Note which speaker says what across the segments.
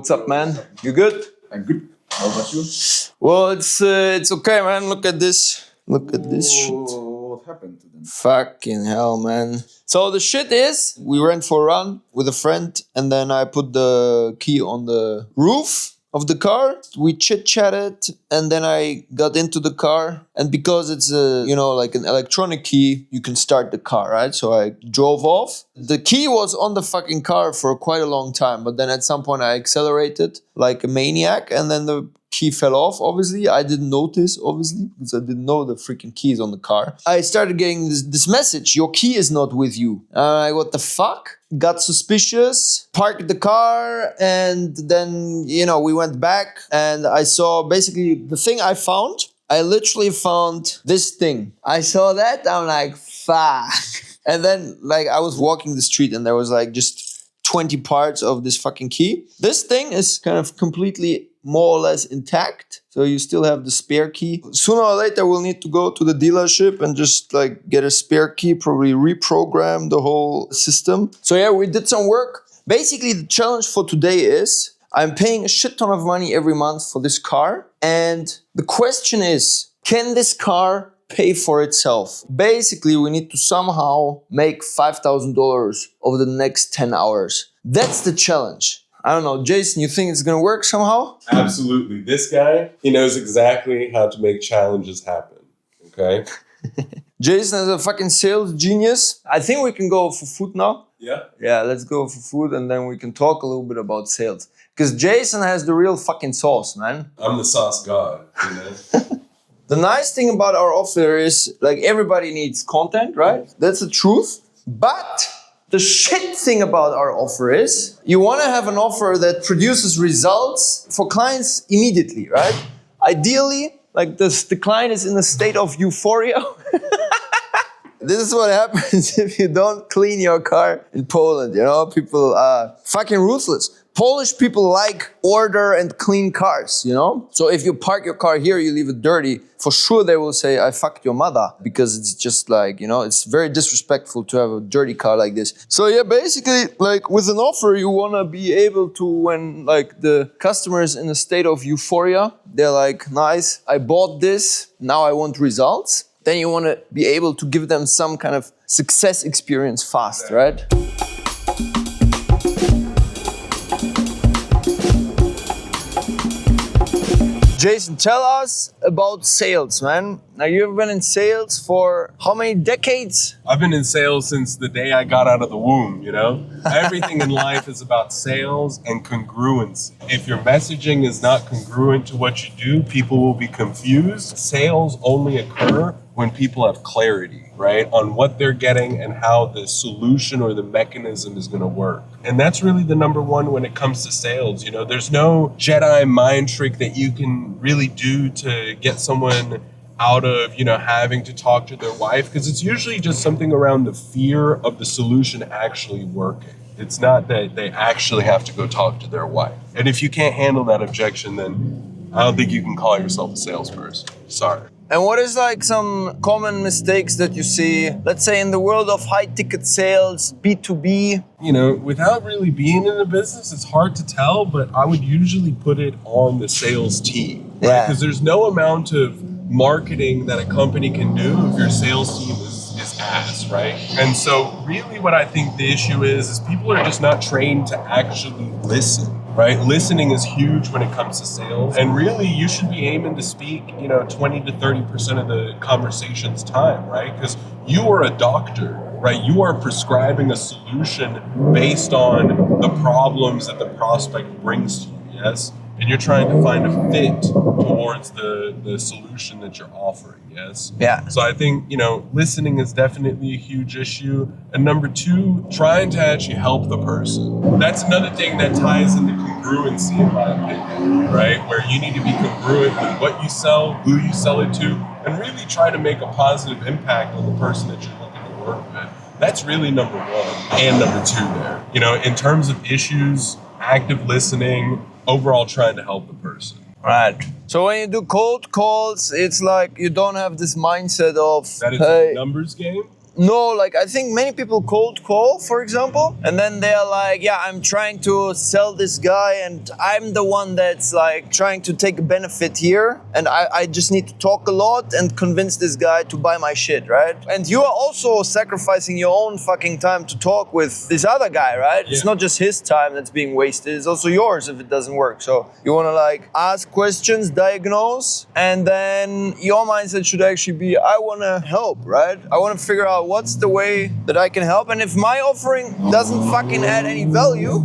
Speaker 1: What's up, man? You good?
Speaker 2: I'm good. How about you?
Speaker 1: Well, it's okay, man. Look at this. Look at this shit.
Speaker 2: What happened to them?
Speaker 1: Fucking hell, man. So the shit is, we went for a run with a friend, and then I put the key on the roof of the car. We chit-chatted, and then I got into the car. And because it's like an electronic key, you can start the car, right? So I drove off. The key was on the fucking car for quite a long time, but then at some point I accelerated like a maniac, and then the key fell off, obviously. I didn't notice, obviously, because I didn't know the freaking key is on the car. I started getting this message, your key is not with you. What the fuck? Got suspicious, parked the car, and then, we went back, and I saw basically the thing I found. I literally found this thing. I saw that, I'm like, fuck. And then, I was walking the street, and there was, just 20 parts of this fucking key. This thing is kind of completely more or less intact. So you still have the spare key. Sooner or later, we'll need to go to the dealership and just get a spare key, probably reprogram the whole system. So yeah, we did some work. Basically, the challenge for today is I'm paying a shit ton of money every month for this car. And the question is, can this car pay for itself? Basically, we need to somehow make $5,000 over the next 10 hours. That's the challenge. I don't know, Jason, you think it's gonna work somehow?
Speaker 3: Absolutely. This guy, he knows exactly how to make challenges happen, okay?
Speaker 1: Jason is a fucking sales genius. I think we can go for food now.
Speaker 3: Yeah?
Speaker 1: Yeah, let's go for food and then we can talk a little bit about sales. Because Jason has the real fucking sauce, man.
Speaker 3: I'm the sauce god,
Speaker 1: The nice thing about our offer is, everybody needs content, right? That's the truth. But the shit thing about our offer is you want to have an offer that produces results for clients immediately, right? Ideally, the client is in a state of euphoria. This is what happens if you don't clean your car in Poland, People are fucking ruthless. Polish people like order and clean cars, So if you park your car here, you leave it dirty, for sure they will say, I fucked your mother. Because it's just it's very disrespectful to have a dirty car like this. So yeah, basically, with an offer, you want to be able to, when the customer is in a state of euphoria, they're like, nice, I bought this, now I want results. Then you want to be able to give them some kind of success experience fast, right? Jason, tell us about sales, man. Now, you've been in sales for how many decades?
Speaker 3: I've been in sales since the day I got out of the womb, Everything in life is about sales and congruence. If your messaging is not congruent to what you do, people will be confused. Sales only occur when people have clarity, right, on what they're getting and how the solution or the mechanism is going to work. And that's really the number one when it comes to sales. There's no Jedi mind trick that you can really do to get someone out of, having to talk to their wife, because it's usually just something around the fear of the solution actually working. It's not that they actually have to go talk to their wife. And if you can't handle that objection, then I don't think you can call yourself a salesperson. Sorry.
Speaker 1: And what is some common mistakes that you see, let's say in the world of high ticket sales, B2B?
Speaker 3: Without really being in the business, it's hard to tell, but I would usually put it on the sales team, right? Because there's no amount of marketing that a company can do if your sales team is ass, right? And so really what I think the issue is people are just not trained to actually listen. Right? Listening is huge when it comes to sales. And really, you should be aiming to speak, 20 to 30% of the conversation's time, right? Because you are a doctor, right? You are prescribing a solution based on the problems that the prospect brings to you, yes? And you're trying to find a fit towards the solution that you're offering, yes?
Speaker 1: Yeah.
Speaker 3: So I think, listening is definitely a huge issue. And number two, trying to actually help the person. That's another thing that ties into congruency, in my opinion, right? Where you need to be congruent with what you sell, who you sell it to, and really try to make a positive impact on the person that you're looking to work with. That's really number one and number two there. In terms of issues, active listening, overall trying to help the person.
Speaker 1: Right. So when you do cold calls, it's you don't have this mindset of,
Speaker 3: that it's a numbers game.
Speaker 1: No, like I think many people cold call, for example, and then they're like, yeah, I'm trying to sell this guy and I'm the one that's like trying to take a benefit here and I just need to talk a lot and convince this guy to buy my shit, right? And you are also sacrificing your own fucking time to talk with this other guy, right?
Speaker 3: Yeah.
Speaker 1: It's not just his time that's being wasted, it's also yours if it doesn't work. So you want to like ask questions, diagnose, and then your mindset should actually be, I want to help, right? I want to figure out what's the way that I can help, and if my offering doesn't fucking add any value,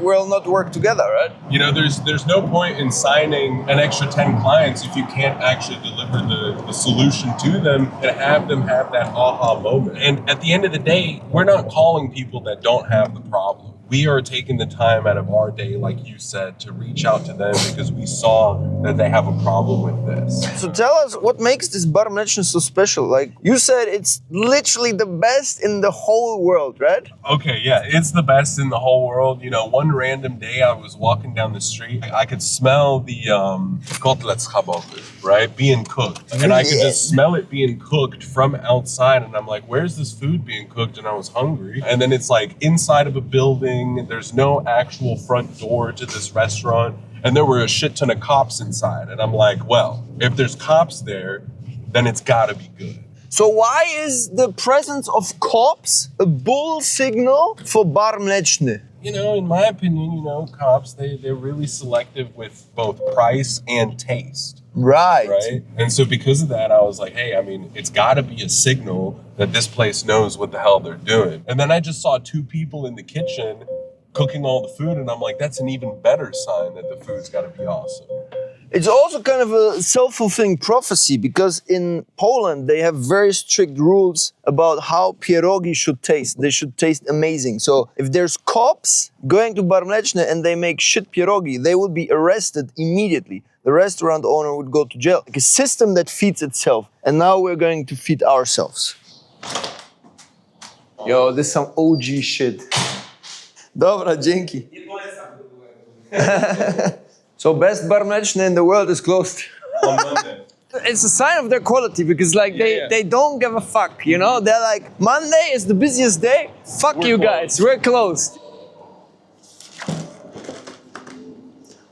Speaker 1: we'll not work together, right?
Speaker 3: You know, there's no point in signing an extra 10 clients if you can't actually deliver the solution to them and have them have that aha moment. And at the end of the day, we're not calling people that don't have the problem. We are taking the time out of our day, like you said, to reach out to them because we saw that they have a problem with this.
Speaker 1: So tell us what makes this bar mleczny so special. Like you said, it's literally the best in the whole world, right?
Speaker 3: Okay, yeah, it's the best in the whole world. You know, one random day I was walking down the street, I could smell the kotlets chabowy, right, being cooked. And I could just smell it being cooked from outside. And I'm like, where's this food being cooked? And I was hungry. And then it's like inside of a building. There's no actual front door to this restaurant. And there were a shit ton of cops inside. And I'm like, well, if there's cops there, then it's gotta be good.
Speaker 1: So why is the presence of cops a bull signal for bar mleczny?
Speaker 3: You know, in my opinion, you know, cops, they're really selective with both price and taste.
Speaker 1: Right.
Speaker 3: Right? And so because of that, I was like, hey, I mean, it's got to be a signal that this place knows what the hell they're doing. And then I just saw two people in the kitchen cooking all the food, and I'm like, that's an even better sign that the food's got to be awesome.
Speaker 1: It's also kind of a self-fulfilling prophecy because in Poland they have very strict rules about how pierogi should taste. They should taste amazing. So if there's cops going to bar mleczny and they make shit pierogi, they would be arrested immediately. The restaurant owner would go to jail. Like a system that feeds itself. And now we're going to feed ourselves. Yo, this is some OG shit. Dobra, dzięki. So best bar mleczny in the world is closed.
Speaker 3: On Monday.
Speaker 1: It's a sign of their quality because like they don't give a fuck, you know? They're like, Monday is the busiest day. Fuck
Speaker 3: We're
Speaker 1: you
Speaker 3: closed.
Speaker 1: guys, we're closed.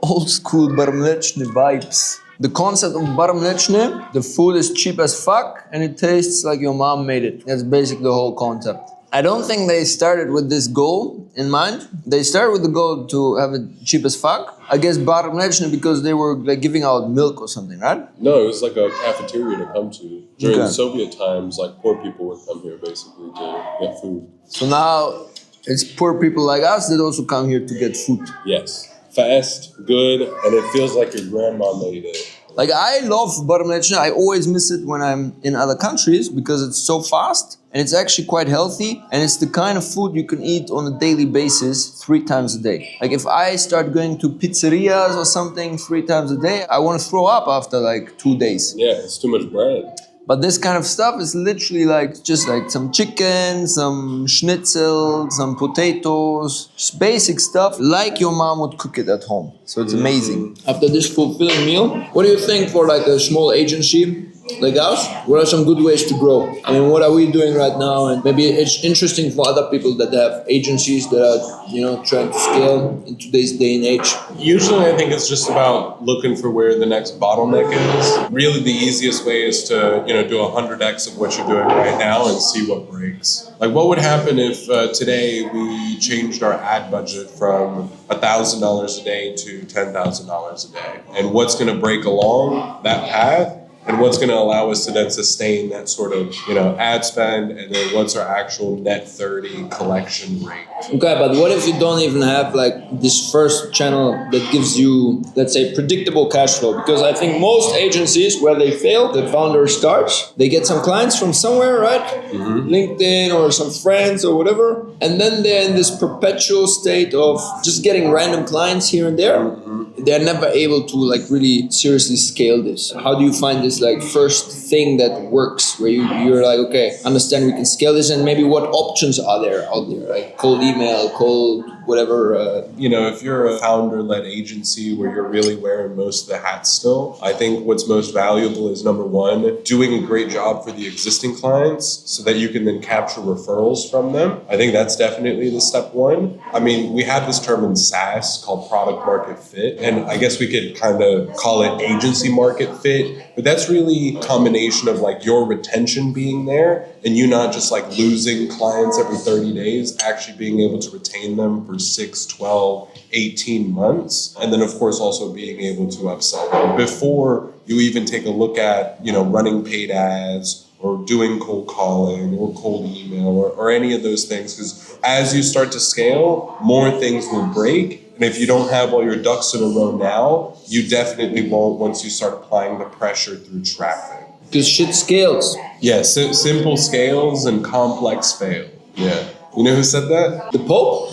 Speaker 1: Old school bar mleczny vibes. The concept of bar mleczny, the food is cheap as fuck and it tastes like your mom made it. That's basically the whole concept. I don't think they started with this goal in mind. They started with the goal to have it cheap as fuck. I guess bar mleczny because they were like giving out milk or something, right?
Speaker 3: No, it was like a cafeteria to come to. During
Speaker 1: Okay.
Speaker 3: the Soviet times, like poor people would come here basically to get food.
Speaker 1: So now it's poor people like us that also come here to get food.
Speaker 3: Yes. Fast, good, and it feels like your grandma made it.
Speaker 1: Like I love bar mleczny. I always miss it when I'm in other countries because it's so fast and it's actually quite healthy and it's the kind of food you can eat on a daily basis 3 times a day. Like if I start going to pizzerias or something 3 times a day, I want to throw up after like 2 days.
Speaker 3: Yeah, it's too much bread.
Speaker 1: But this kind of stuff is literally like just like some chicken, some schnitzel, some potatoes, just basic stuff like your mom would cook it at home. So it's amazing. After this fulfilling meal, what do you think for like a small agency like us? What are some good ways to grow? I mean, what are we doing right now? And maybe it's interesting for other people that have agencies that are, you know, trying to scale in today's day and age.
Speaker 3: Usually I think it's just about looking for where the next bottleneck is. Really the easiest way is to, you know, do 100x of what you're doing right now and see what breaks. Like what would happen if today we changed our ad budget from $1,000 a day to $10,000 a day? And what's going to break along that path? And what's going to allow us to then sustain that sort of, you know, ad spend, and then what's our actual net 30 collection rate?
Speaker 1: Okay, but what if you don't even have like this first channel that gives you, let's say, predictable cash flow? Because I think most agencies where they fail, the founder starts, they get some clients from somewhere, right? Mm-hmm. LinkedIn or some friends or whatever. And then they're in this perpetual state of just getting random clients here and there. Mm-hmm. They're never able to like really seriously scale this. How do you find this like first thing that works where you're like, okay, understand we can scale this, and maybe what options are there out there, like cold email, cold whatever.
Speaker 3: If you're a founder-led agency where you're really wearing most of the hats still, I think what's most valuable is number one, doing a great job for the existing clients so that you can then capture referrals from them. I think that's definitely the step one. I mean, we have this term in SaaS called product market fit, and I guess we could kind of call it agency market fit, but that's really a combination of like your retention being there and you not just like losing clients every 30 days, actually being able to retain them for 6, 12, 18 months. And then of course also being able to upsell them before you even take a look at, running paid ads or doing cold calling or cold email or any of those things. Because as you start to scale, more things will break. And if you don't have all your ducks in a row now, you definitely won't once you start applying the pressure through traffic.
Speaker 1: Because shit scales.
Speaker 3: Yeah, simple scales and complex fail. Yeah. You know who said that?
Speaker 1: The Pope?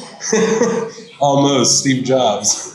Speaker 3: Almost, Steve Jobs.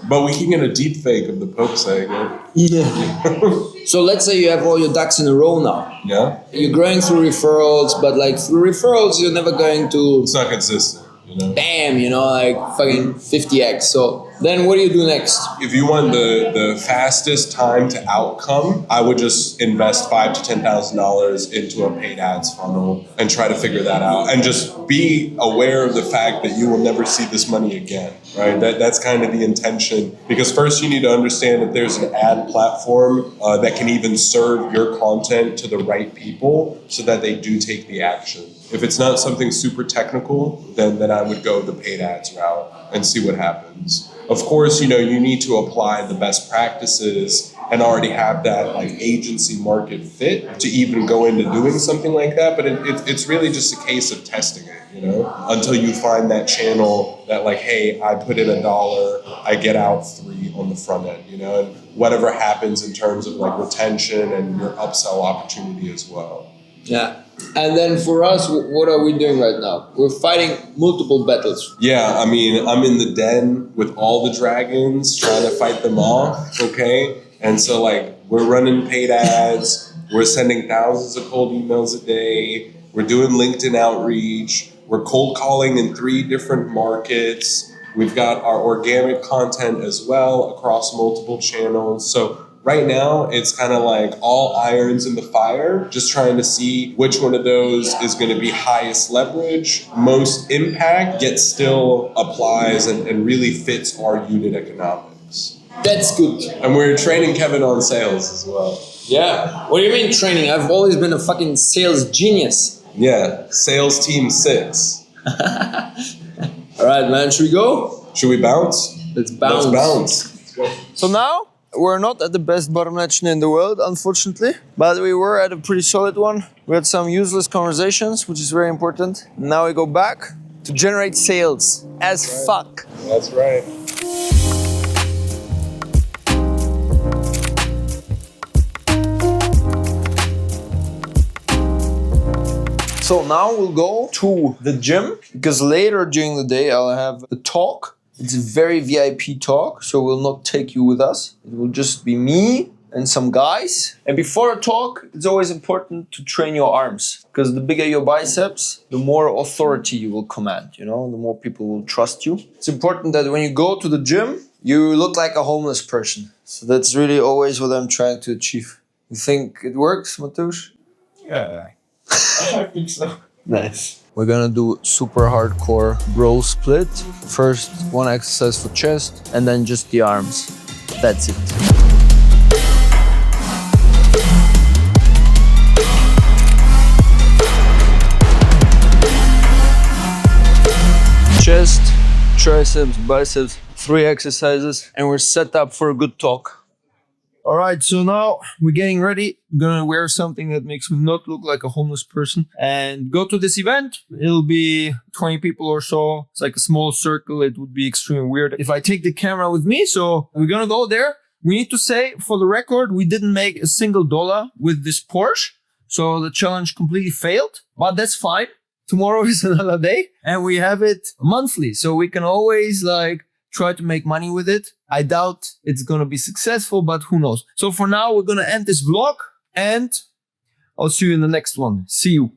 Speaker 3: But we can get a deep fake of the Pope saying it.
Speaker 1: Yeah. So let's say you have all your ducks in a row now.
Speaker 3: Yeah?
Speaker 1: You're growing through referrals, but like through referrals, you're never going to
Speaker 3: It's not consistent,
Speaker 1: bam, like fucking 50x. So then what do you do next?
Speaker 3: If you want the fastest time to outcome, I would just invest $5,000 to $10,000 into a paid ads funnel and try to figure that out. And just be aware of the fact that you will never see this money again, right? That's kind of the intention. Because first you need to understand that there's an ad platform that can even serve your content to the right people so that they do take the action. If it's not something super technical, then I would go the paid ads route and see what happens. Of course, you need to apply the best practices and already have that like agency market fit to even go into doing something like that. But it's really just a case of testing it, until you find that channel that like, hey, I put in $1, I get out 3 on the front end, and whatever happens in terms of like retention and your upsell opportunity as well.
Speaker 1: Yeah. And then for us, what are we doing right now? We're fighting multiple battles.
Speaker 3: Yeah, I mean, I'm in the den with all the dragons trying to fight them off, okay? And so, like, we're running paid ads. We're sending thousands of cold emails a day. We're doing LinkedIn outreach. We're cold calling in 3 different markets. We've got our organic content as well across multiple channels. So right now, it's kind of like all irons in the fire, just trying to see which one of those is going to be highest leverage, most impact, yet still applies and really fits our unit economics.
Speaker 1: That's good.
Speaker 3: And we're training Kevin on sales as well.
Speaker 1: Yeah. What do you mean training? I've always been a fucking sales genius.
Speaker 3: Yeah, sales team 6.
Speaker 1: All right, man. Should we go?
Speaker 3: Should we bounce?
Speaker 1: Let's bounce.
Speaker 3: Let's bounce.
Speaker 1: So now, we're not at the best bottom line in the world, unfortunately, but we were at a pretty solid one. We had some useless conversations, which is very important. Now we go back to generate sales as fuck.
Speaker 3: That's right.
Speaker 1: So now we'll go to the gym, because later during the day I'll have a talk. It's a very VIP talk, so we'll not take you with us. It will just be me and some guys. And before a talk, it's always important to train your arms, because the bigger your biceps, the more authority you will command, the more people will trust you. It's important that when you go to the gym, you look like a homeless person. So that's really always what I'm trying to achieve. You think it works, Mateusz?
Speaker 2: Yeah, I think so.
Speaker 1: Nice. We're gonna do super hardcore bro split. First, one exercise for chest, and then just the arms. That's it. Chest, triceps, biceps, 3 exercises, and we're set up for a good talk. All right, so now we're getting ready. I'm gonna wear something that makes me not look like a homeless person and go to this event. It'll be 20 people or so. It's like a small circle. It would be extremely weird if I take the camera with me. So we're gonna go there. We need to say, for the record, we didn't make a single dollar with this Porsche. So the challenge completely failed, but that's fine. Tomorrow is another day and we have it monthly. So we can always try to make money with it. I doubt it's gonna be successful, but who knows. So for now, we're gonna end this vlog and I'll see you in the next one. See you.